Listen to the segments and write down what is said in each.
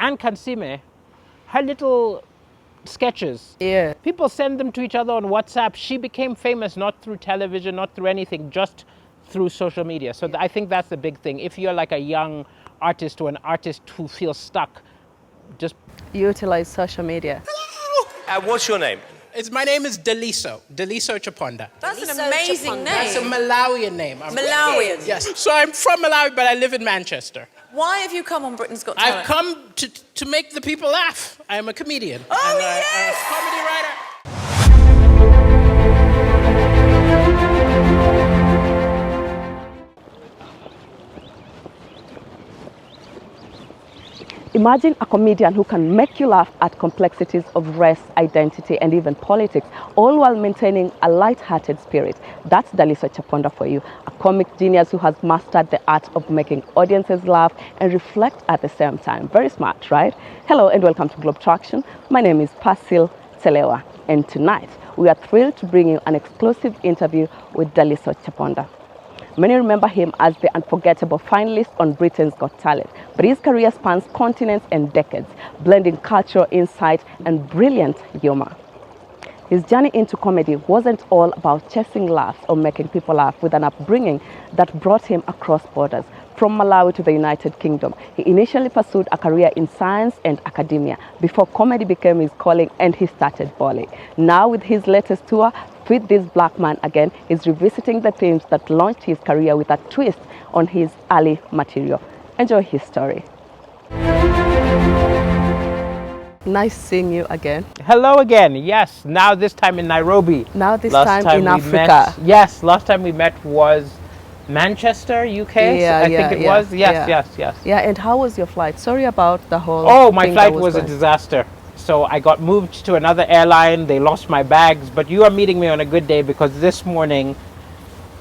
and Kansime, her little sketches. Yeah. People send them to each other on WhatsApp. She became famous not through television, not through anything, just through social media. So I think that's the big thing. If you're like a young artist or an artist who feels stuck, just Utilize social media. What's your name? my name is Daliso Chaponda. That's an Daliso amazing Chaponda. That's a name. Malawian name. Malawian. Yes. So I'm from Malawi, but I live in Manchester. Why have you come on Britain's Got Talent? I've come to make the people laugh. I'm a comedian. Oh, and yes! a comedy writer. Imagine a comedian who can make you laugh at complexities of race, identity, and even politics, all while maintaining a light-hearted spirit. That's Daliso Chaponda for you, a comic genius who has mastered the art of making audiences laugh and reflect at the same time. Very smart, right? Hello and welcome to Globe Traction. My name is Pasil Telewa, and tonight we are thrilled to bring you an exclusive interview with Daliso Chaponda. Many remember him as the unforgettable finalist on Britain's Got Talent, but his career spans continents and decades, blending cultural insight and brilliant humor. His journey into comedy wasn't all about chasing laughs or making people laugh, with an upbringing that brought him across borders. From Malawi to the United Kingdom, he initially pursued a career in science and academia before comedy became his calling and he started balling. Now with his latest tour, Feed This Black Man Again, is revisiting the themes that launched his career with a twist on his early material. Enjoy his story. Nice seeing you again. Hello again. Yes. Now this time in Nairobi. Now this Last time in we Africa. Yes. Last time we met was Manchester, UK. I think it was. Yes. Yeah, and how was your flight? Sorry about the whole Oh, my thing flight that was a going. disaster. So I got moved to another airline. They lost my bags. But you are meeting me on a good day because this morning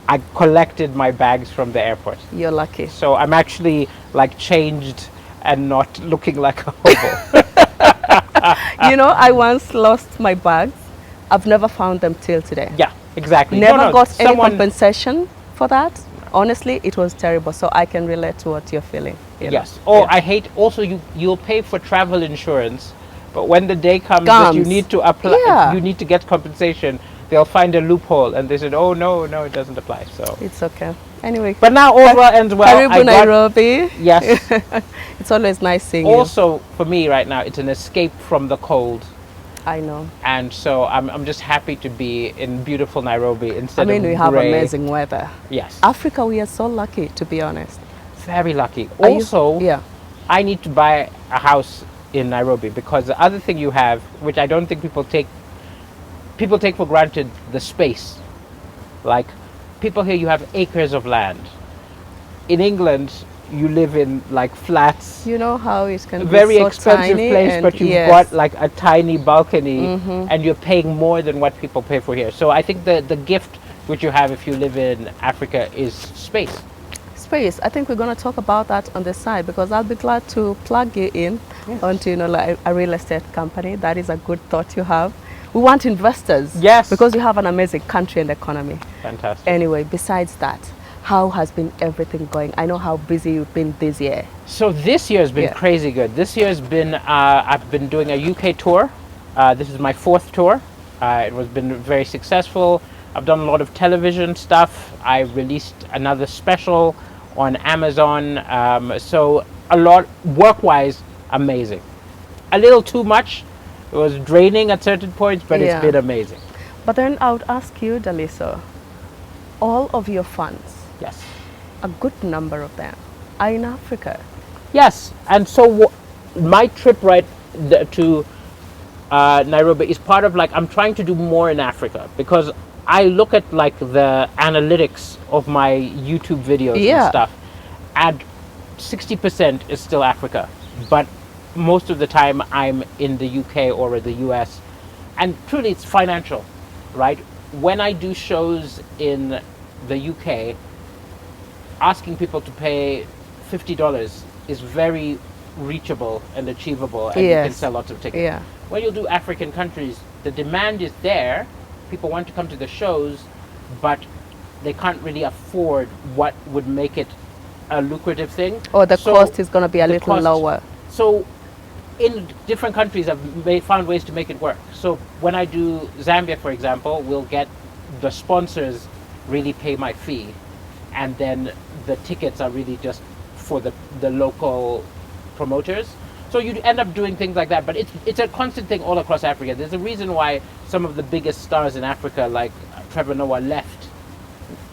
I collected my bags from the airport. You're lucky. So I'm actually like changed and not looking like a hobo. You know, I once lost my bags. I've never found them till today. Yeah, exactly. Never got any compensation for that. Honestly, it was terrible. So I can relate to what you're feeling. You know? Yes. Oh, Yeah. I hate also you'll pay for travel insurance, but when the day comes that you need to apply, you need to get compensation, they'll find a loophole and they said, oh no, it doesn't apply. So It's okay. Anyway. but now all well ends well. Karibu Nairobi. Yes. It's always nice seeing you. Also, for me right now, it's an escape from the cold. I know. And so I'm just happy to be in beautiful Nairobi instead of we have grey. amazing weather. Yes. Africa, we are so lucky, to be honest. Very lucky. Are you- Also, yeah. I need to buy a house in Nairobi because the other thing you have, which I don't think people take for granted, the space. Like, people here, you have acres of land. In England, you live in like flats. You know how it can Very be so expensive tiny place, and but you've yes. got like a tiny balcony and you're paying more than what people pay for here. So I think the gift which you have if you live in Africa is space. Space. I think we're going to talk about that on the side because I'll be glad to plug you in onto like a real estate company. That is a good thought you have. We want investors. Yes. Because you have an amazing country and economy. Fantastic. Anyway, besides that, how has been everything going? I know how busy you've been this year. So this year has been crazy good. This year has been, I've been doing a UK tour. This is my 4th tour. It has been very successful. I've done a lot of television stuff. I released another special on Amazon. So a lot, work-wise, amazing. A little too much. It was draining at certain points, but it's been amazing. But then I would ask you, Daliso, all of your funds, Yes. a good number of them, are in Africa. Yes, and so my trip to Nairobi is part of like, I'm trying to do more in Africa because I look at like the analytics of my YouTube videos and stuff, and 60% is still Africa, but most of the time I'm in the UK or the US, and truly it's financial, right? When I do shows in the UK, asking people to pay $50 is very reachable and achievable, and you can sell lots of tickets. Yeah. When you do African countries, the demand is there, people want to come to the shows, but they can't really afford what would make it a lucrative thing. Or the cost is going to be a little lower. So in different countries have found ways to make it work. So when I do Zambia, for example, we'll get the sponsors really pay my fee, and then the tickets are really just for the local promoters. So you end up doing things like that, but it's a constant thing all across Africa. There's a reason why some of the biggest stars in Africa, like Trevor Noah, left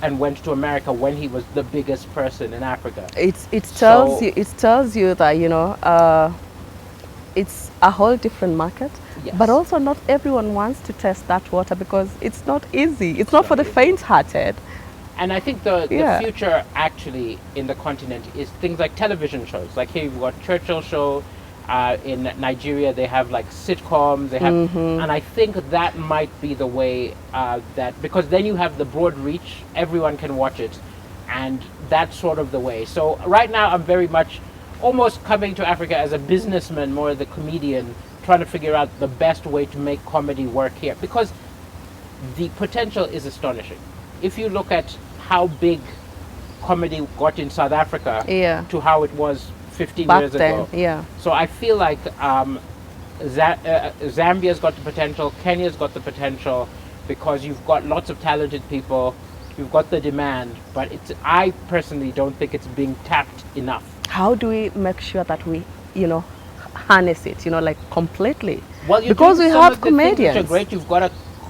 and went to America when he was the biggest person in Africa. It tells you that, you know, it's a whole different market. Yes. But also not everyone wants to test that water because it's not easy. It's not for the faint-hearted. And I think the Yeah. future actually in the continent is things like television shows. Like here you've got Churchill Show. In Nigeria they have like sitcoms. They have, and I think that might be the way that, because then you have the broad reach, everyone can watch it, and that's sort of the way. So right now I'm very much almost coming to Africa as a businessman, more as a comedian, trying to figure out the best way to make comedy work here, because the potential is astonishing. If you look at how big comedy got in South Africa Yeah. to how it was 15 Back years then, ago. yeah. So I feel like Zambia's got the potential, Kenya's got the potential, because you've got lots of talented people, you've got the demand, but I personally don't think it's being tapped enough. How do we make sure that we, you know, harness it, you know, like completely? Well, you're because doing we some have of the things comedians. which are great.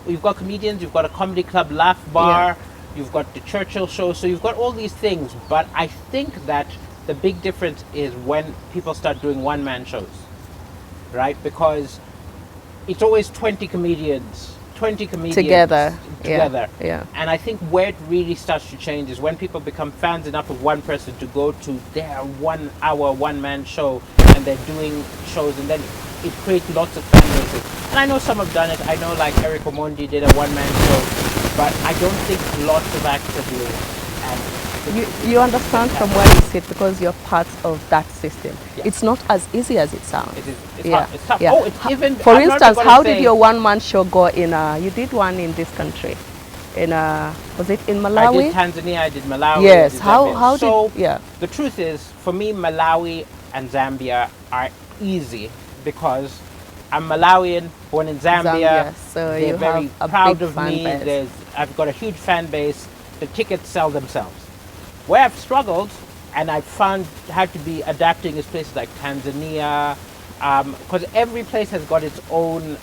You've got comedians, you've got a comedy club, Laugh Bar, you've got the Churchill Show, so you've got all these things, but I think that the big difference is when people start doing one-man shows, right? Because it's always 20 comedians Together. together. Yeah. And I think where it really starts to change is when people become fans enough of one person to go to their 1 hour, one-man show, and they're doing shows, and then it creates lots of fan bases. And I know some have done it. I know like Eric Omondi did a one-man show, but I don't think lots of acts are doing it. And You understand from where you sit because you're part of that system. Yeah. It's not as easy as it sounds. it's Yeah. hard. It's tough. Yeah. Oh, it's even. For I'm not instance, gonna how say- did your one-man show go in? You did one in this country, in was it in I Malawi? did Tanzania, I did Malawi. Yes. I did How Zambia. So did yeah? the truth is, for me, Malawi and Zambia are easy because I'm Malawian, born in Zambia. So They're you very have a proud big of fan me. base. I've got a huge fan base. The tickets sell themselves. Where I've struggled, and I found had to be adapting, is places like Tanzania, because every place has got its own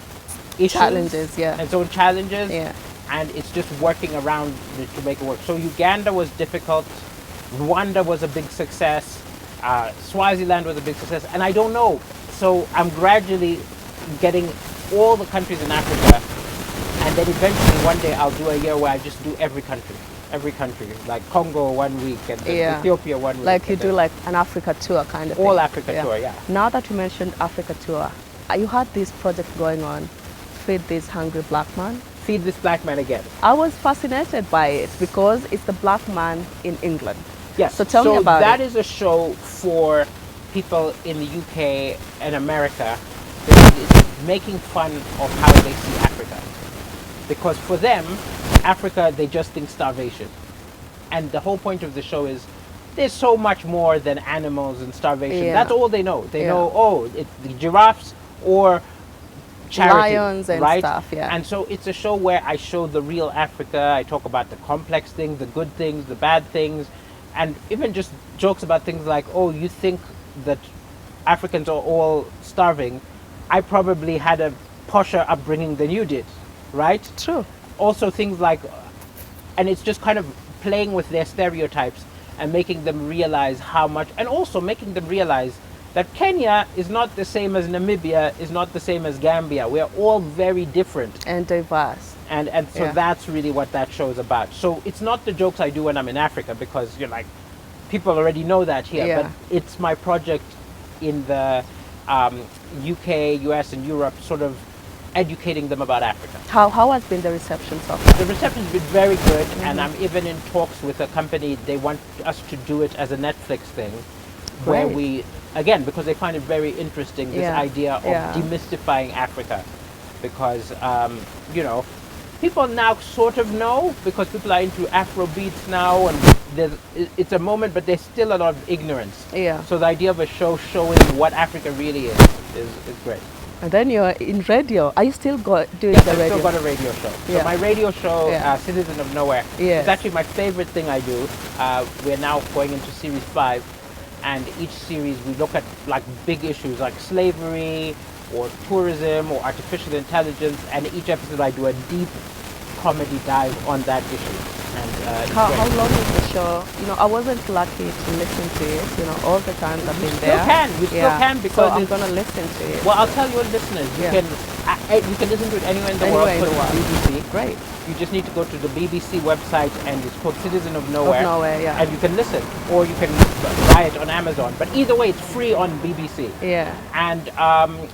issues, Challenges, yeah. its own challenges, Yeah. and it's just working around it to make it work. So Uganda was difficult, Rwanda was a big success, Swaziland was a big success, and I don't know. So I'm gradually getting all the countries in Africa, and then eventually one day I'll do a year where I just do every country, like Congo 1 week, and then Yeah. Ethiopia 1 week. Like you and do then like an Africa tour kind of all thing. Africa tour, yeah. Now that you mentioned Africa tour, you had this project going on, Feed This Hungry Black Man. Feed this black man again. I was fascinated by it because it's the black man in England. Yes. So tell me about that it. is a show for people in the UK and America because it's making fun of how they see Africa. Because for them, Africa, they just think starvation. And the whole point of the show is there's so much more than animals and starvation. Yeah. That's all they know. They Yeah. know, oh, it's the giraffes or charity, Lions and right? stuff, yeah. And so it's a show where I show the real Africa. I talk about the complex things, the good things, the bad things, and even just jokes about things like, oh, you think that Africans are all starving. I probably had a posher upbringing than you did, right? True. Also things like, and it's just kind of playing with their stereotypes and making them realize how much, and also making them realize that Kenya is not the same as Namibia, is not the same as Gambia. We are all very different. And diverse. And so Yeah. that's really what that show is about. So it's not the jokes I do when I'm in Africa, because you're like, people already know that here. Yeah. But it's my project in the UK, US, and Europe, sort of educating them about Africa. How has been the reception so far? The reception's been very good, and I'm even in talks with a company. They want us to do it as a Netflix thing, where Great. we, again, because they find it very interesting, this Yeah. idea of Yeah. demystifying Africa. Because, you know, people now sort of know, because people are into Afro beats now, and it's a moment, but there's still a lot of ignorance. Yeah. So the idea of a show showing what Africa really is great. And then you're in radio. Are you still doing Yes, the I've radio? still got a radio show. Yeah. So my radio show, Yeah. Citizen of Nowhere, Yes. is actually my favorite thing I do. We're now going into series 5, and each series we look at like big issues like slavery or tourism or artificial intelligence, and each episode I do a deep comedy dive on that issue. And it's How great. long is the show? I wasn't lucky to listen to it. All the times I've been still there. can. You still can, because so I'm it's- gonna listen to it. Well, I'll tell your listeners, you Yeah. can listen to it anywhere in the Anywhere world. in the Put world. BBC. Great. You just need to go to the BBC website, and it's called Citizen of Of Nowhere. Nowhere, yeah. And you can listen, or you can buy it on Amazon. But either way, it's free on BBC. Yeah. And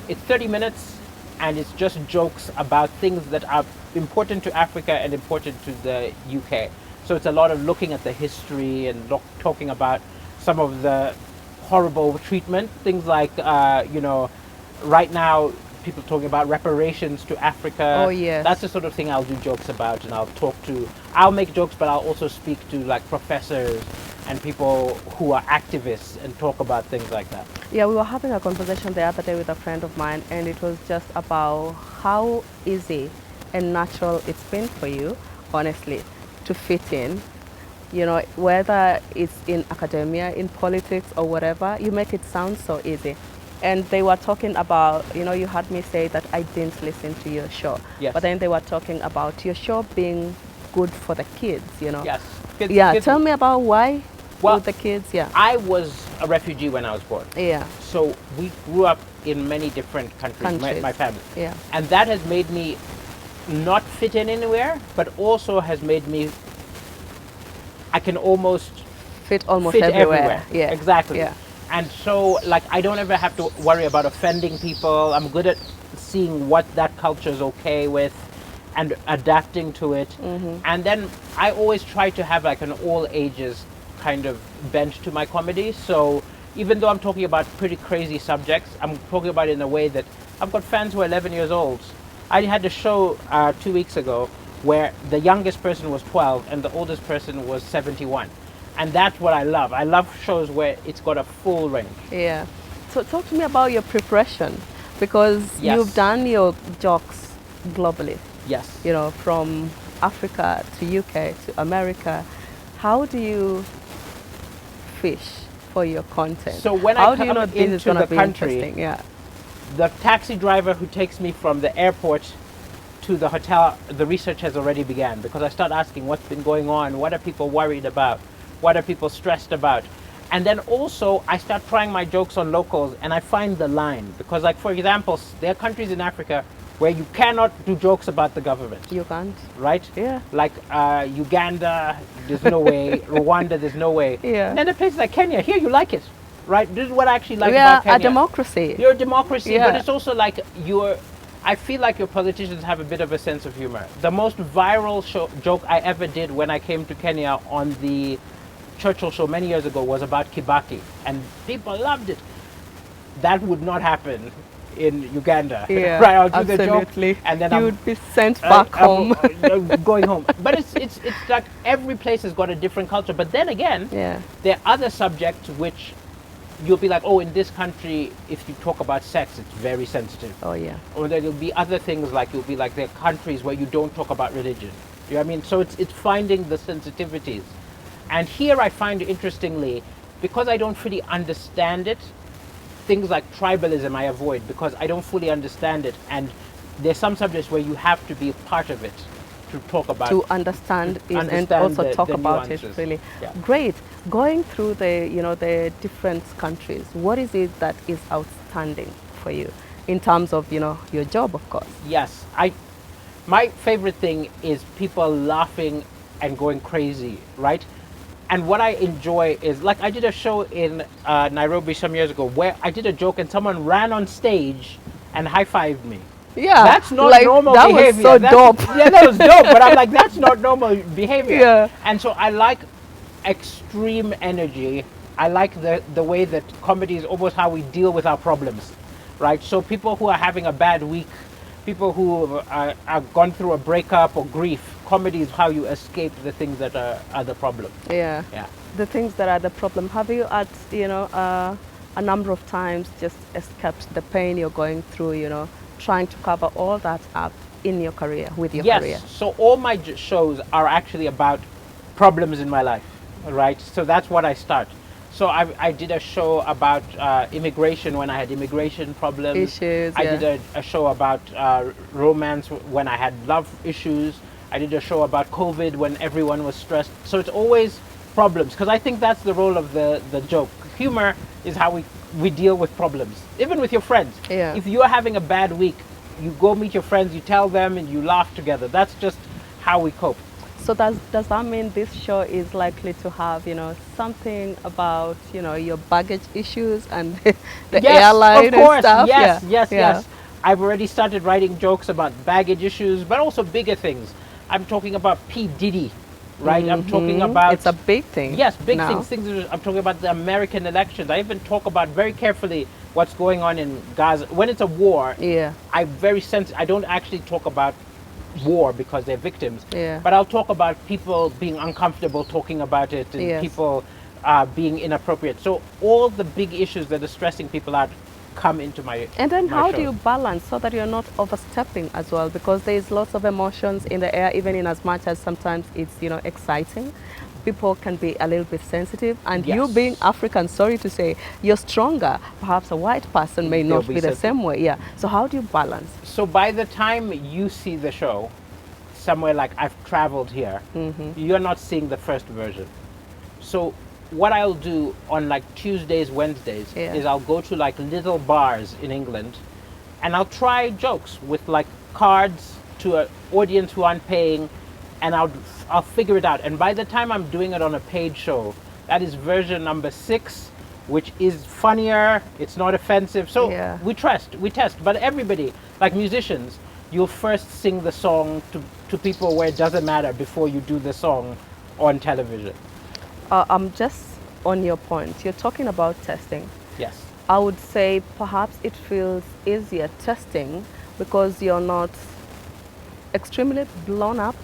it's 30 minutes, and it's just jokes about things that are important to Africa and important to the UK. So it's a lot of looking at the history and talking about some of the horrible treatment. Things like, right now, people talking about reparations to Africa. Oh, yes. That's the sort of thing I'll do jokes about, and I'll make jokes, but I'll also speak to like professors and people who are activists and talk about things like that. Yeah, we were having a conversation the other day with a friend of mine, and it was just about how easy and natural it's been for you, honestly, to fit in. Whether it's in academia, in politics, or whatever, you make it sound so easy. And they were talking about, you had me say that I didn't listen to your show. Yes. But then they were talking about your show being good for the kids, Yes. Yeah, tell me about why Well, with the kids, yeah. I was a refugee when I was born. Yeah, So we grew up in many different countries, my family. yeah. And that has made me not fit in anywhere, but also has made me, I can almost Fit almost fit everywhere. Yeah, exactly. Yeah. And so, like, I don't ever have to worry about offending people. I'm good at seeing what that culture is okay with and adapting to it. Mm-hmm. And then I always try to have like an all ages kind of bent to my comedy. So even though I'm talking about pretty crazy subjects, I'm talking about it in a way that I've got fans who are 11 years old. I had a show 2 weeks ago where the youngest person was 12 and the oldest person was 71. And that's what I love. I love shows where it's got a full range. Yeah. So talk to me about your preparation, because Yes. you've done your jokes globally, Yes. from Africa to UK to America. How do you fish for your content? So when How I do you come know this is into going to the be country, interesting? Yeah. the taxi driver who takes me from the airport to the hotel, the research has already began, because I start asking what's been going on, what are people worried about, what are people stressed about. And then also I start trying my jokes on locals, and I find the line, because like, for example, there are countries in Africa where you cannot do jokes about the government, You can't? right? Yeah. Like Uganda, there's no way. Rwanda, there's no way. Yeah. And then the places like Kenya, here you like it, right? This is what I actually like We about are Kenya. a democracy. You're a democracy, Yeah. but it's also like I feel like your politicians have a bit of a sense of humor. The most viral joke I ever did when I came to Kenya on the Churchill show many years ago was about Kibaki, and people loved it. That would not happen in Uganda. Yeah, Right, I'll do the joke, absolutely. and then you I'm would be sent back home. going home. But it's like every place has got a different culture. But then again, Yeah. there are other subjects which you'll be like, oh, in this country, if you talk about sex, it's very sensitive. Oh yeah. Or there'll be other things like, you'll be like, there are countries where you don't talk about religion. You know what I mean? So it's finding the sensitivities. And here I find, interestingly, because I don't fully understand it, things like tribalism I avoid, because I don't fully understand it. And there's some subjects where you have to be a part of it to talk about To understand it and understand also the- talk the about nuances. it really. Yeah. Great. Going through the different countries, what is it that is outstanding for you in terms of your job, of course? Yes, my favorite thing is people laughing and going crazy, right? And what I enjoy is, like, I did a show in Nairobi some years ago where I did a joke and someone ran on stage and high-fived me. Yeah. That's not like, normal that behavior. was so dope. Yeah, that was dope, but I'm like, that's not normal behavior. Yeah. And so I like extreme energy. I like the way that comedy is almost how we deal with our problems, right? So people who are having a bad week, people who are gone through a breakup or grief, comedy is how you escape the things that are the problem. Yeah. Yeah. The things that are the problem. Have you at, a number of times just escaped the pain you're going through, trying to cover all that up in your career, with your Yes. career? So all my shows are actually about problems in my life, right? So that's what I start. So I did a show about immigration when I had immigration problems. Issues, I yeah. did a show about romance when I had love issues. I did a show about COVID when everyone was stressed. So it's always problems, because I think that's the role of the joke. Humor is how we deal with problems, even with your friends. Yeah. If you're having a bad week, you go meet your friends, you tell them, and you laugh together. That's just how we cope. So does that mean this show is likely to have, something about, your baggage issues and the Yes, airline of course. and stuff? Yes, Yeah. yes, Yeah. yes. I've already started writing jokes about baggage issues, but also bigger things. I'm talking about P. Diddy, right? I'm talking about... It's a big thing. Yes, big now. things. I'm talking about the American elections. I even talk about very carefully what's going on in Gaza. When it's a war, Yeah. I don't actually talk about war because they're victims. Yeah. But I'll talk about people being uncomfortable talking about it, and Yes. people being inappropriate. So all the big issues that are stressing people out come into my And then my how do shows. you balance so that you're not overstepping as well? Because there's lots of emotions in the air, even in as much as sometimes it's, exciting. People can be a little bit sensitive, and you Yes. being African, sorry to say, you're stronger. Perhaps a white person may They'll not be be the sensitive. same way. Yeah. So how do you balance? So by the time you see the show, somewhere like I've traveled here, you're not seeing the first version. So what I'll do on like Tuesdays, Wednesdays, Yeah. is I'll go to like little bars in England, and I'll try jokes with like cards to an audience who aren't paying, and I'll figure it out. And by the time I'm doing it on a paid show, that is version number 6, which is funnier. It's not offensive. So Yeah. we test. But everybody, like musicians, you'll first sing the song to people where it doesn't matter before you do the song on television. I'm just on your point. You're talking about testing. Yes. I would say perhaps it feels easier testing because you're not extremely blown up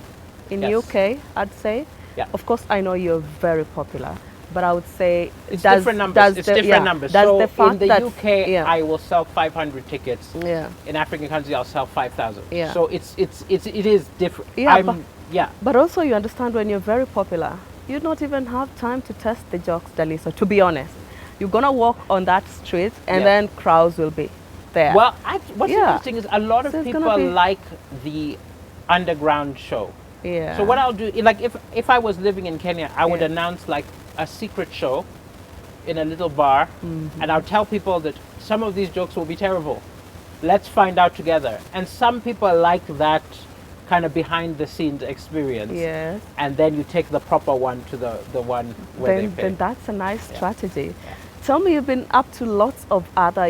in Yes. UK, I'd say. Yeah. Of course, I know you're very popular, but I would say It's different numbers. It's different numbers. Does So the fact in the that, UK, yeah, I will sell 500 tickets. yeah. In African countries, I'll sell 5,000. Yeah. So it is different. Yeah, but- yeah. But also, you understand when you're very popular, you don't even have time to test the jokes, Daliso. To be honest, you're gonna walk on that street, and Yeah. then crowds will be there. Well, what's Yeah. interesting is a lot of So it's people gonna be- like the underground show. yeah. So what I'll do, like if I was living in Kenya, I would Yeah. announce like a secret show in a little bar, Mm-hmm. and I'll tell people that some of these jokes will be terrible. Let's find out together. And some people like that kind of behind the scenes experience. Yes. And then you take the proper one to the one where Then, they pay. then that's a nice strategy. Tell me, you've been up to lots of other,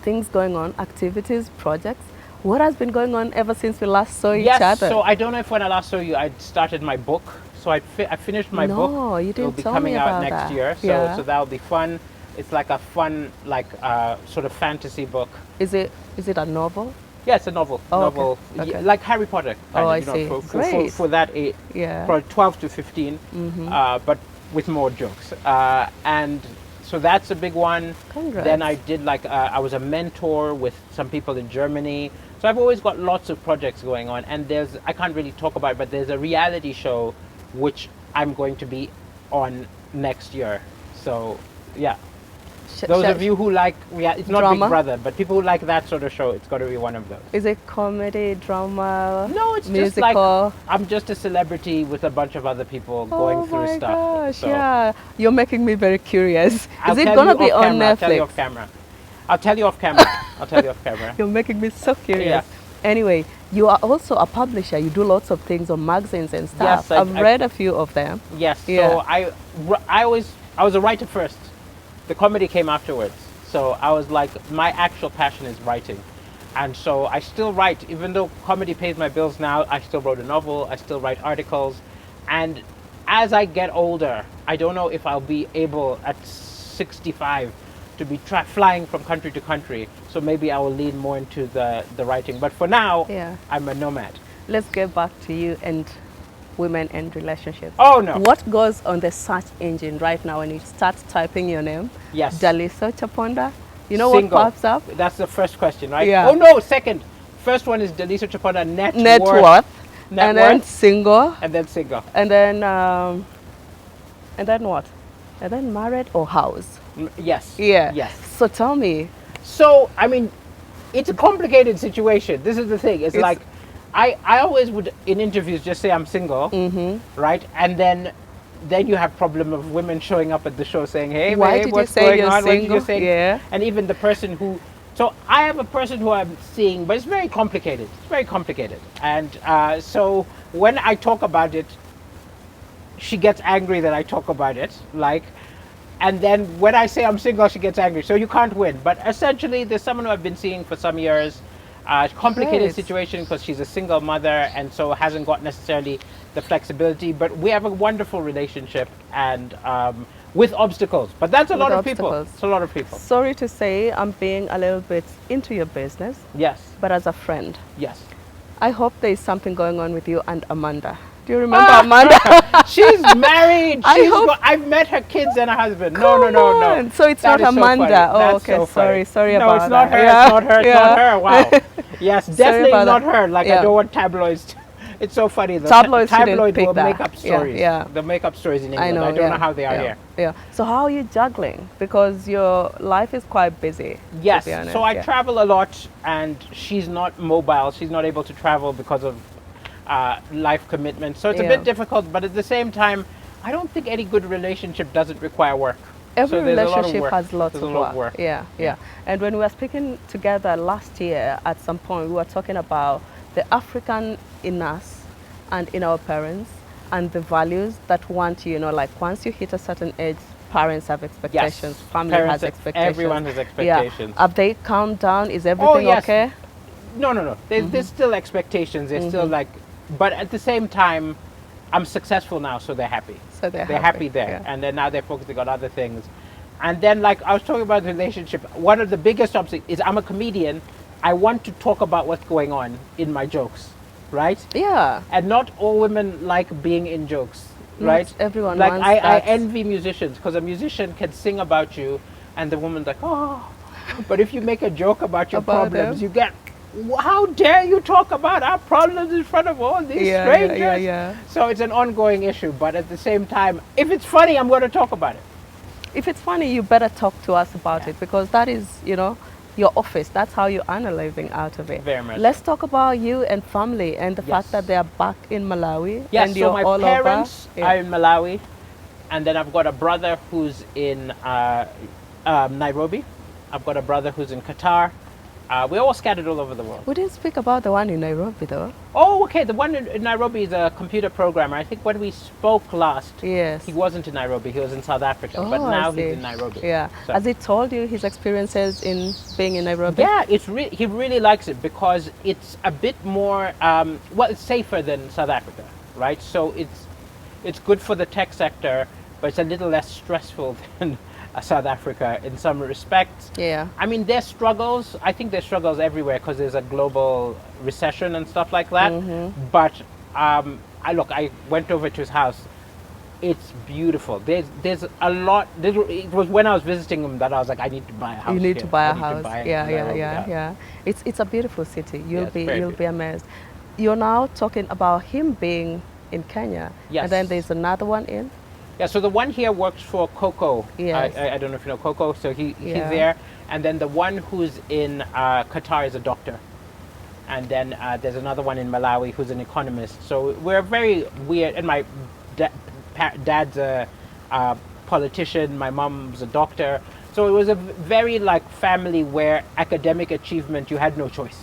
things going on, activities, projects. What has been going on ever since we last saw each Yes, other? so I don't know if when I last saw you, I started my book. So I finished my book. No, you It'll didn't be tell coming me out about next that. year. So Yeah. so that'll be fun. It's like a fun, like sort of fantasy book. Is it a novel? Yeah, it's a novel. Oh, novel, okay. Okay. like Harry Potter. Kind Oh, of, I you know, see. Great. For that age, Yeah. for 12 to 15, but with more jokes. And so that's a big one. Congrats. Then I did like I was a mentor with some people in Germany. So I've always got lots of projects going on, and I can't really talk about it, but there's a reality show which I'm going to be on next year. So yeah, those of you who like, it's not Drama? Big Brother, but people who like that sort of show, it's got to be one of those. Is it comedy, drama? No, it's musical? just like I'm just a celebrity with a bunch of other people going through Oh my stuff. gosh, So yeah. You're making me very curious. I'll Is it tell going to you be off on camera, I'll tell you Netflix? off camera. I'll tell you off camera. I'll tell you off camera. You're making me so curious. Yeah. Anyway, you are also a publisher. You do lots of things on magazines and stuff. Yes, I've read a few of them. Yes. Yeah. So I was a writer first. The comedy came afterwards. So I was like, my actual passion is writing. And so I still write, even though comedy pays my bills now, I still wrote a novel, I still write articles. And as I get older, I don't know if I'll be able at 65 to be flying from country to country. So maybe I will lean more into the writing. But for now, Yeah. I'm a nomad. let's get back to you and women and relationships. Oh, no. What goes on the search engine right now when you start typing your name? Yes. Daliso Chaponda. You know Single. what pops up? That's the first question, right? Yeah. Oh, no, second. First one is Daliso Chaponda, net worth. Net And then worth, single. and then single. And then what? And then married or house? Yes. Yeah. Yes. So tell me. So, I mean, it's a complicated situation. This is the thing. It's like, I always would, in interviews, just say I'm single, right? And then you have problem of women showing up at the show saying, hey, Why babe, did you what's say going you're on? What did you single? say? Yeah. And even the person who, so I have a person who I'm seeing, but it's very complicated. It's very complicated. And so when I talk about it, she gets angry that I talk about it, like, and then when I say I'm single, she gets angry. So you can't win. But essentially, there's someone who I've been seeing for some years. Complicated Yes. situation because she's a single mother and so hasn't got necessarily the flexibility. But we have a wonderful relationship and with obstacles. But that's a lot of people. It's a lot of people. Sorry to say, I'm being a little bit into your business, Yes. but as a friend, Yes. I hope there is something going on with you and Amanda. Do you remember Amanda? She's married. I hope- I've met her kids and her husband. Come No. on. So it's That not is so Amanda. funny. Oh, That's okay. so funny. Sorry No, about it's not that. her. Yeah. It's not her. It's Yeah. not her. Wow. Yes, definitely about not that. her. Like Yeah. I don't want tabloids. It's so funny. The Tabloids shouldn't tabloid pick will that. make up Yeah, stories. yeah. They'll make up stories in England. I know. I don't yeah. know how they are yeah. here. Yeah. So how are you juggling? Because your life is quite busy. Yes. To be honest. So I yeah. travel a lot, and she's not mobile. She's not able to travel because of life commitments. So it's a Yeah. bit difficult. But at the same time, I don't think any good relationship doesn't require work. Every So there's a lot of relationship work. has lots There's a of lot work. of work. Yeah, yeah. And when we were speaking together last year, at some point, we were talking about the African in us and in our parents and the values that want you know, like once you hit a certain age, parents have expectations, family Parents has expectations. Everyone has expectations. Yeah. Have they calmed down? Is everything yes. okay? No. There's still expectations. There's still like, but at the same time, I'm successful now, so they're happy. So they're happy there, yeah. and then now they're focusing on other things. And then, like I was talking about the relationship, one of the biggest obstacles is I'm a comedian. I want to talk about what's going on in my jokes, right? Yeah. And not all women like being in jokes, right? Not everyone like wants I that. envy musicians because a musician can sing about you, and the woman's like, oh. But if you make a joke about your About problems, them. you get, how dare you talk about our problems in front of all these strangers? Yeah. So it's an ongoing issue, but at the same time, if it's funny, I'm going to talk about it. If it's funny, you better talk to us about Yeah. it because that is, you know, your office. That's how you earn a living out of it. Very much Let's talk about you and family and the Yes. fact that they are back in Malawi. Yes, and so you're my all parents over. are in Malawi, and then I've got a brother who's in Nairobi. I've got a brother who's in Qatar. We're all scattered all over the world. We didn't speak about the one in Nairobi though. Oh, okay. The one in Nairobi is a computer programmer. I think when we spoke last, Yes. he wasn't in Nairobi. He was in South Africa, but Oh, I now see. he's in Nairobi. Yeah. So- Has he told you his experiences in being in Nairobi? Yeah, he really likes it because it's a bit more, well, it's safer than South Africa, right? So it's good for the tech sector, but it's a little less stressful than South Africa in some respects. Yeah. I mean, there's struggles. I think there's struggles everywhere because there's a global recession and stuff like that. But I went over to his house. It's beautiful. There's a lot. It was when I was visiting him that I was like, I need to buy a house. You need here. to buy I a need to house. buy Yeah, Nairobi, yeah. It's a beautiful city. You'll it's be very you'll be amazed. You're now talking about him being in Kenya. Yes. And then there's another one in. Yeah, so the one here works for Coco. Yes. I don't know if you know Coco. So he's Yeah. there. And then the one who's in Qatar is a doctor. And then there's another one in Malawi who's an economist. So we're very weird. And my dad's a politician. My mom's a doctor. So it was a very like family where academic achievement, you had no choice.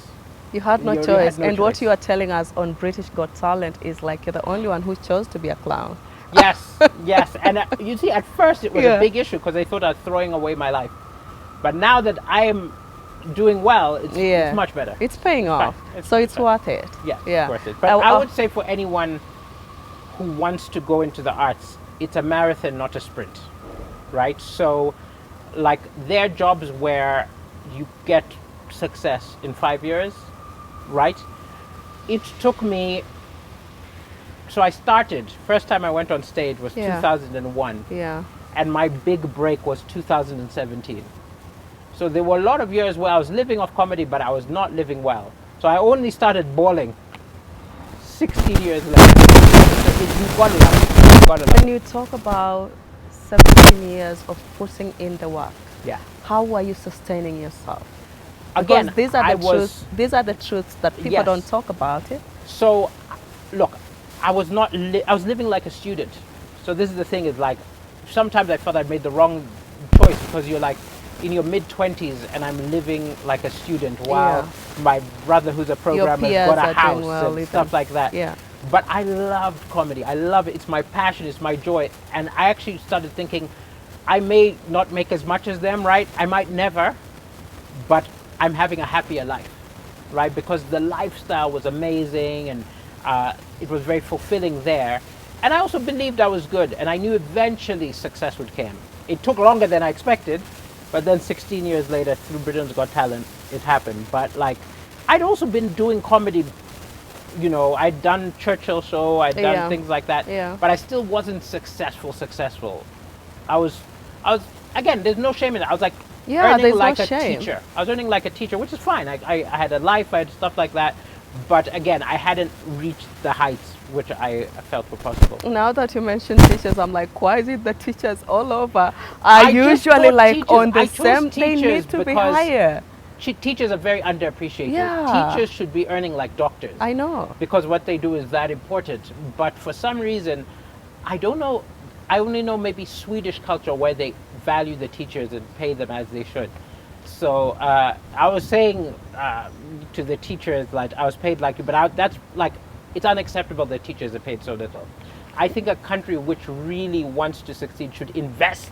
You had no You really choice. had no And what choice. you are telling us on British Got Talent is like you're the only one who chose to be a clown. Yes. And you see, at first it was Yeah. a big issue because they thought I was throwing away my life. But now that I am doing well, it's much better. It's paying off. It's So it's fine. worth it. Yes, Yeah. it's worth it. But I would say for anyone who wants to go into the arts, it's a marathon, not a sprint, right? So, like, there are jobs where you get success in 5 years, right? it took me. So I started. First time I went on stage was Yeah. 2001, Yeah. and my big break was 2017. So there were a lot of years where I was living off comedy, but I was not living well. So I only started balling 16 years later. So you've got to love it. You've got to love When it. you talk about 17 years of putting in the work, Yeah. how were you sustaining yourself? Because Again, these are I the was. truths. These are the truths that people Yes. don't talk about it. So, look, I was not. I was living like a student. So this is the thing: is like sometimes I felt I'd made the wrong choice because you're like in your mid-20s and I'm living like a student while my brother, who's a programmer, has peers got are a doing house well and even. stuff like that. Yeah. But I love comedy. I love it. It's my passion. It's my joy. And I actually started thinking, I may not make as much as them, right? I might never, but I'm having a happier life, right? Because the lifestyle was amazing and it was very fulfilling there. And I also believed I was good, and I knew eventually success would come. It took longer than I expected, but then 16 years later, through Britain's Got Talent, it happened. But like, I'd also been doing comedy, you know, I'd done Churchill show, I'd done Yeah. things like that, Yeah. but I still wasn't successful. I was, again, there's no shame in it. I was like Yeah, earning there's no like a shame. teacher. I was earning like a teacher, which is fine. I had a life, I had stuff like that. But again, I hadn't reached the heights which I felt were possible. Now that you mentioned teachers, I'm like, why is it the teachers all over are I just usually thought like teachers- on the I chose same? They teachers need to be because higher. Teachers are very underappreciated. Yeah. Teachers should be earning like doctors. I know. Because what they do is that important. But for some reason, I don't know, I only know maybe Swedish culture where they value the teachers and pay them as they should. So I was saying to the teachers, like, I was paid like you, but that's like, it's unacceptable that teachers are paid so little. I think a country which really wants to succeed should invest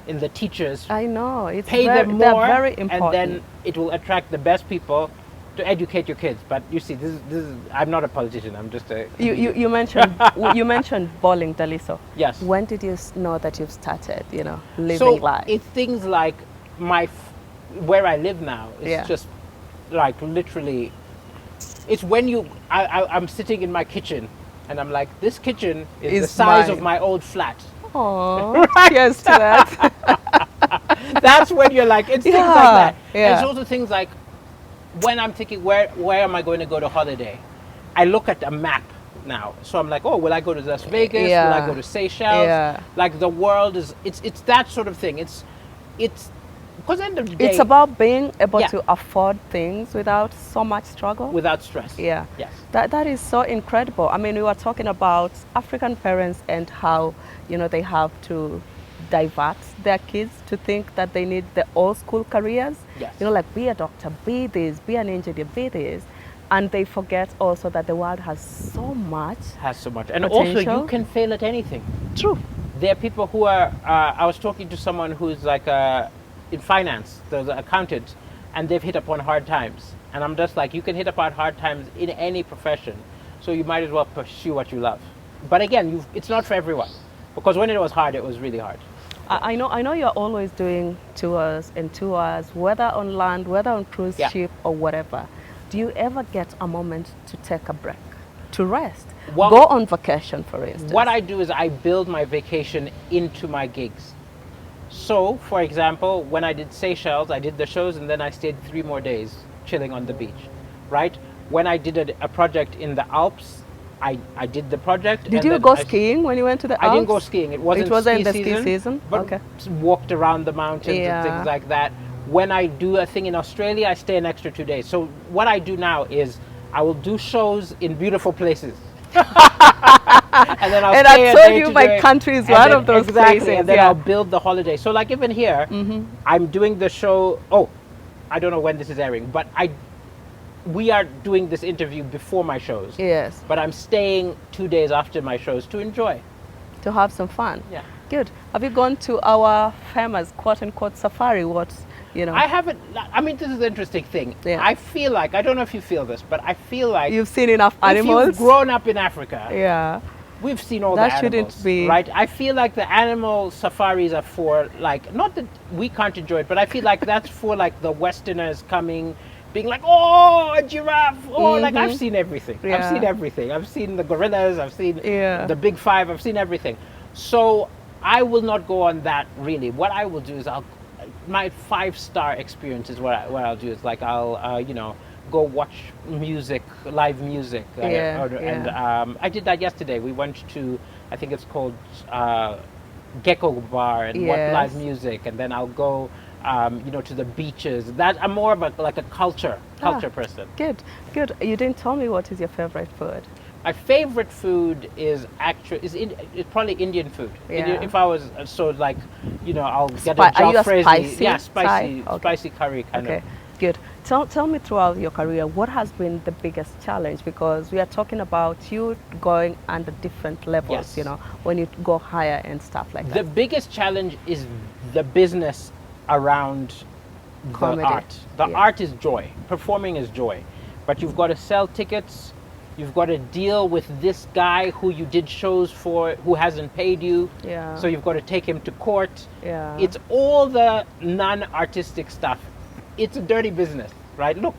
in the teachers, I know. It's pay very, them they're more, very important. and then it will attract the best people to educate your kids. But you see, this is I'm not a politician. I'm just a you mentioned you mentioned bowling, Daliso. Yes. When did you know that you've started, living so life? it's things like where I live now. It's Yeah. just like literally. It's when I'm sitting in my kitchen, and I'm like, this kitchen is the Is size mine. of my old flat. Oh, yes to that. That's when you're like, it's things like Yeah, that. And yeah. it's also things like when I'm thinking, where am I going to go to holiday? I look at a map now. So I'm like, oh, will I go to Las Vegas? Will I Yeah. go to Seychelles? Yeah. Like the world is, it's that sort of thing. It's because at the end of the day, It's about being able Yeah. to afford things without so much struggle. without stress. Yeah. Yes. That is so incredible. I mean, we were talking about African parents and how, they have to divert their kids to think that they need the old school careers. Yes. Like be a doctor, be this, be an engineer, be this. And they forget also that the world has so much. Has so much. And also, Potential. you can fail at anything. True. There are people who are, I was talking to someone who's like in finance, there's an accountant, and they've hit upon hard times. And I'm just like, you can hit upon hard times in any profession. So you might as well pursue what you love. But again, it's not for everyone. Because when it was hard, it was really hard. I know you're always doing tours and tours, whether on land, whether on cruise Yeah. ship or whatever. Do you ever get a moment to take a break, to rest? Well, Go on vacation, for instance. What I do is I build my vacation into my gigs. So, for example, when I did Seychelles, I did the shows and then I stayed 3 more days chilling on the beach, right? When I did a project in the Alps, I did the project. Did and you then go skiing when you went to the Alps? I didn't go skiing. It wasn't the ski ski season? But Okay. walked around the mountains Yeah. and things like that. When I do a thing in Australia, I stay an extra 2 days. So what I do now is I will do shows in beautiful places. And then I'll And stay I a told day you to my day, country is and one then- of those exactly, places. and then Yeah. I'll build the holiday. So like even here, I'm doing the show. Oh, I don't know when this is airing, but we are doing this interview before my shows. Yes, But I'm staying 2 days after my shows to enjoy. to have some fun. Yeah. Good. Have you gone to our famous quote-unquote safari? I haven't. I mean, this is the interesting thing. Yeah. I feel like, I don't know if you feel this, but I feel like You've seen enough if animals? you've grown up in Africa, Yeah. we've seen all That the shouldn't animals, be- right? I feel like the animal safaris are for like, not that we can't enjoy it, but I feel like that's for like the Westerners coming being like, oh, a giraffe. Oh, like I've seen everything. I've Yeah. seen everything. I've seen the gorillas. I've seen Yeah. the big five. I've seen everything. So I will not go on that really. What I will do is my 5-star experience is what I'll do is like I'll go watch live music. Yeah, And yeah. I did that yesterday. We went to, I think it's called Gecko Bar, and watch Yes. live music, and then I'll go to the beaches. That I'm more of like a culture person. Good, good. You didn't tell me what is your favorite food. My favorite food is it's probably Indian food. Yeah. If I was like, I'll get Are you a jalfrezi. spicy? Yeah, spicy, Thai? Okay. spicy curry kind Okay, of. good. Tell me throughout your career, what has been the biggest challenge? Because we are talking about you going under different levels, Yes. when you go higher and stuff like The that. biggest challenge is the business around Comedy. the art. The Yeah. art is joy. Performing is joy. But you've got to sell tickets. You've got to deal with this guy who you did shows for who hasn't paid you. Yeah. So you've got to take him to court. Yeah. It's all the non-artistic stuff. It's a dirty business, right? Look,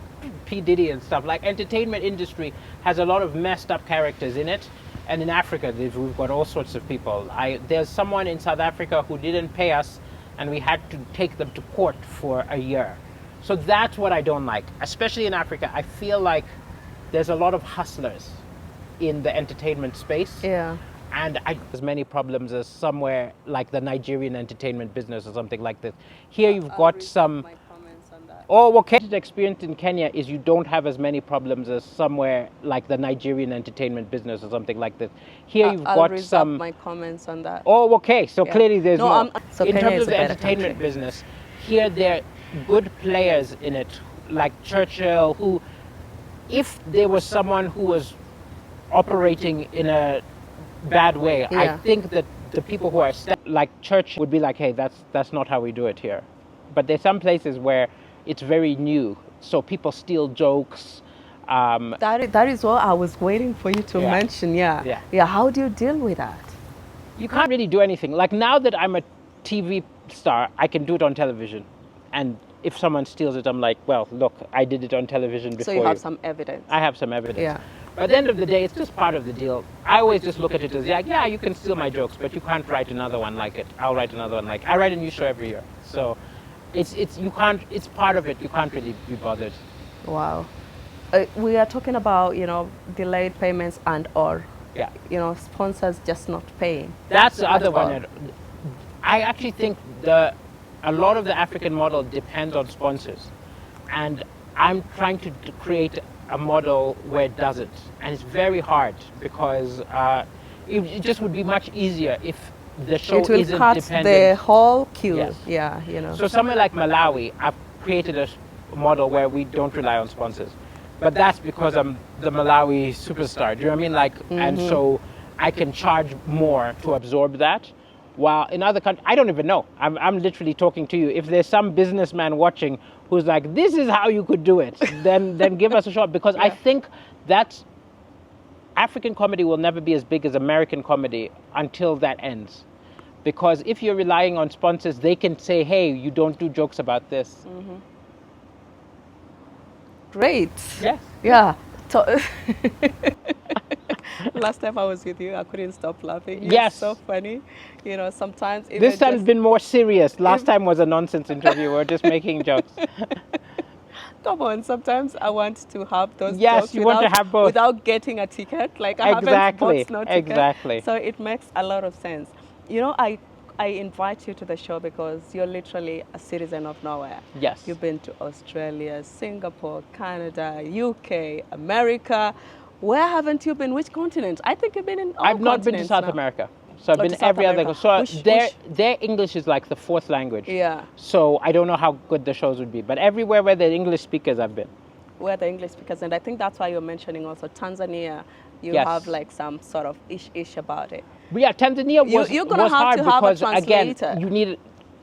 P. Diddy and stuff. Like, entertainment industry has a lot of messed up characters in it. And in Africa, we've got all sorts of people. There's someone in South Africa who didn't pay us, and we had to take them to court for a year. So that's what I don't like. Especially in Africa, I feel like there's a lot of hustlers in the entertainment space. Yeah. And as many problems as somewhere like the Nigerian entertainment business or something like this. Here you've got some. Oh, okay. The experience in Kenya is you don't have as many problems as somewhere like the Nigerian entertainment business or something like this. Here you've I'll got reserve some. my comments on that. Oh, okay. So Yeah. clearly there's No, more. so In Kenya terms is of a the better entertainment country. business, here there are good players in it, like Churchill, who, if there was someone who was operating in a bad way, I Yeah. think that the people who are like Churchill would be like, hey, that's not how we do it here. But there's some places where it's very new, so people steal jokes. That is what I was waiting for you to Yeah. mention. Yeah. Yeah. Yeah. How do you deal with that? You can't really do anything. Like, now that I'm a TV star, I can do it on television. And if someone steals it, I'm like, well, look, I did it on television before. So you have some evidence. I have some evidence. Yeah. But at the end of the day, it's just part of the deal. I always just look at it as, yeah, you can steal my jokes, but you can't write another one like it. I'll write another one like it. I write a new show every year. So it's part of it. You can't really be bothered. Wow. We are talking about, delayed payments or, Yeah. sponsors just not paying. That's the other At all. one. I actually think a lot of the African model depends on sponsors. And I'm trying to create a model where it doesn't. And it's very hard because it just would be much easier if the show It will isn't cut dependent. the whole queue. Yes. Yeah. So somewhere like Malawi, I've created a model where we don't rely on sponsors. But that's because I'm the Malawi superstar. Do you know what I mean? Like, and so I can charge more to absorb that. While in other countries, I don't even know. I'm literally talking to you. If there's some businessman watching who's like, this is how you could do it, then give us a shot. Because I think that African comedy will never be as big as American comedy until that ends. Because if you're relying on sponsors, they can say, hey, you don't do jokes about this. Great. Yes. Yeah. Last time I was with you, I couldn't stop laughing. You're Yes. so funny. Sometimes even This time's just- been more serious. Last time was a nonsense interview. We're just making jokes. Come on, sometimes I want to have those Yes, jokes you want to have both. without getting a ticket. Like I Exactly, haven't bought no ticket. exactly. So it makes a lot of sense. I invite you to the show because you're literally a citizen of nowhere. Yes. You've been to Australia, Singapore, Canada, UK, America. Where haven't you been? Which continent? I think you've been in all I've not been to continents South now. America. So I've Not been to South every other. America. So Which- their English is like the fourth language. Yeah. So I don't know how good the shows would be. But everywhere where the English speakers I've been. Where the English speakers, and I think that's why you're mentioning also Tanzania. You Yes. have like some sort of ish about it. But yeah, Tanzania was, You're gonna was have hard to have a because again, translator. you need.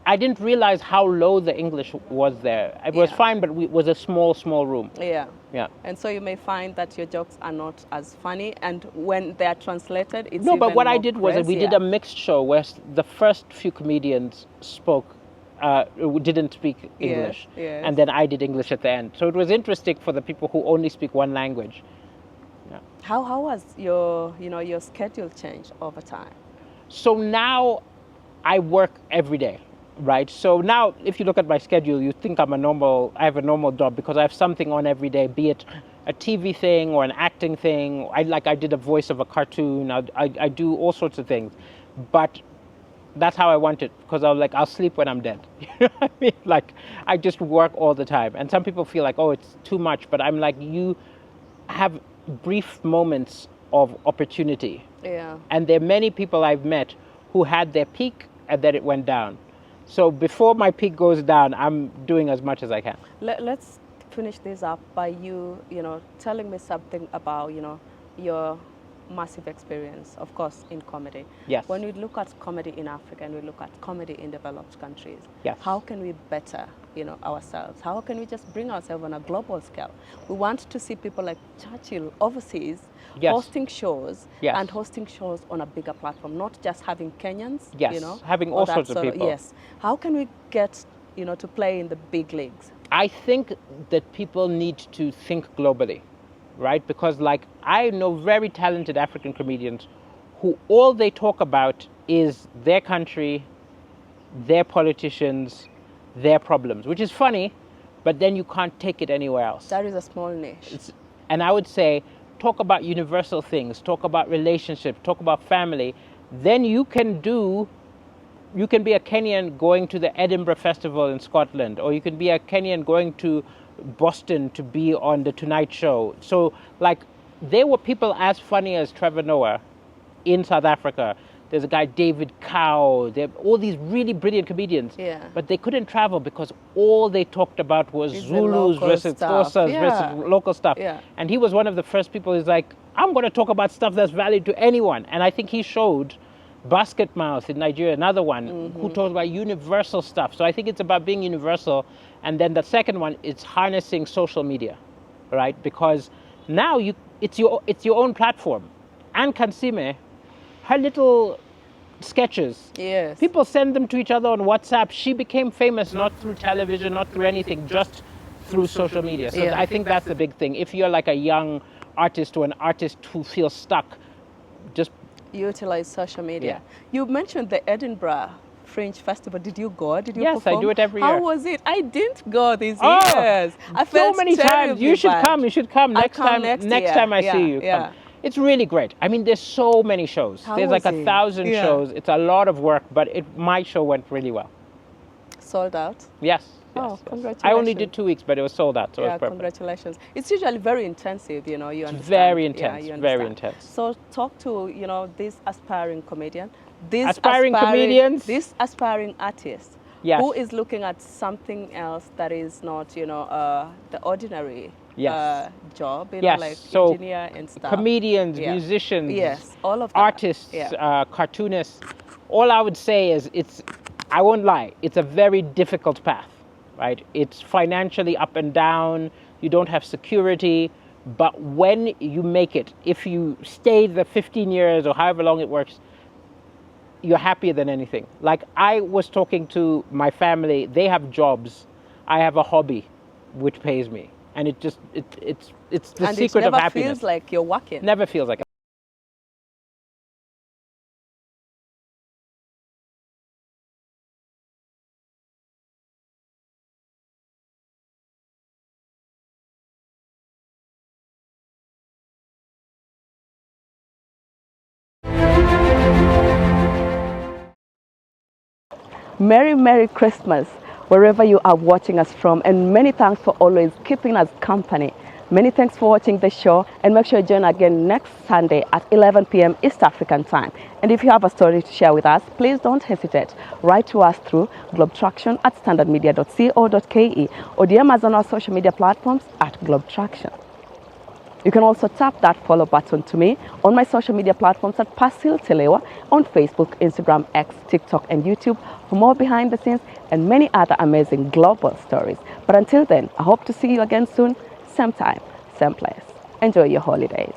I didn't realize how low the English was there. It was Yeah. fine, but it was a small room. Yeah. Yeah. And so you may find that your jokes are not as funny, and when they are translated, it's No, but even what I more did was that we did crazier. a mixed show where the first few comedians spoke didn't speak English, yes. and then I did English at the end. So it was interesting for the people who only speak one language. Yeah. How has your schedule changed over time? So now I work every day, right? So now if you look at my schedule, you think I have a normal job because I have something on every day, be it a TV thing or an acting thing. I did a voice of a cartoon. I do all sorts of things, but that's how I want it, because I'll sleep when I'm dead. You know what I mean? Like, I just work all the time. And some people feel like, oh, it's too much, but I'm like, you have brief moments of opportunity. Yeah. And there are many people I've met who had their peak and then it went down. So before my peak goes down, I'm doing as much as I can. Let's finish this up by you telling me something about, your massive experience, of course, in comedy. Yes. When we look at comedy in Africa and we look at comedy in developed countries, yes. how can we better, ourselves? How can we just bring ourselves on a global scale? We want to see people like Churchill overseas yes. hosting shows yes. and hosting shows on a bigger platform, not just having Kenyans, yes. having all sorts of people. Yes. How can we get, to play in the big leagues? I think that people need to think globally, right? Because I know very talented African comedians who all they talk about is their country, their politicians, their problems, which is funny, but then you can't take it anywhere else. That is a small niche. And I would say, talk about universal things, talk about relationships, talk about family, then you can be a Kenyan going to the Edinburgh Festival in Scotland, or you can be a Kenyan going to Boston to be on the Tonight Show. So there were people as funny as Trevor Noah in South Africa. There's a guy, David Cow. There are all these really brilliant comedians. Yeah. But they couldn't travel because all they talked about was Zulus versus Xhosas versus local stuff. Yeah. And he was one of the first people who's like, I'm going to talk about stuff that's valid to anyone. And I think he showed Basket Mouth in Nigeria, another one, who talks about universal stuff. So I think it's about being universal. And then the second one is harnessing social media, right? Because now it's your own platform. Anne Kansime, her little sketches, yes, people send them to each other on WhatsApp. She became famous not through television, not through anything, just through social media. So I think that's the big thing. If you're like a young artist or an artist who feels stuck, just utilize social media. Yeah. You mentioned the Edinburgh Fringe Festival. Did you go? Did you Yes, perform? I do it every year. How was it? I didn't go this years. So I felt many times. You should come. You should come next time. Next time I see you, come. It's really great. I mean, there's so many shows. There's like 1,000 shows. It's a lot of work, but my show went really well. Sold out? Yes. Oh, congratulations. I only did 2 weeks, but it was sold out, so it was perfect. Congratulations. It's usually very intensive, you understand. Very intense, very intense. So talk to, this aspirring comedian, aspiring comedians, this aspiring artist, yes, who is looking at something else that is not, the ordinary job, yes, like so engineer and stuff. Comedians, musicians, yes, all of that. Artists, cartoonists. All I would say is I won't lie, it's a very difficult path. Right? It's financially up and down. You don't have security. But when you make it, if you stay the 15 years or however long it works, you're happier than anything. Like, I was talking to my family. They have jobs. I have a hobby which pays me. And it's the secret of happiness. And it never feels like you're working. Never feels like Merry Christmas, wherever you are watching us from, and many thanks for always keeping us company. Many thanks for watching the show, and make sure you join again next Sunday at 11 p.m. East African time. And if you have a story to share with us, please don't hesitate. Write to us through globetraction@standardmedia.co.ke or DM us on our social media platforms at globetraction. You can also tap that follow button to me on my social media platforms at Pasil Telewa on Facebook, Instagram, X, TikTok, and YouTube for more behind the scenes and many other amazing global stories. But until then, I hope to see you again soon, same time, same place. Enjoy your holidays.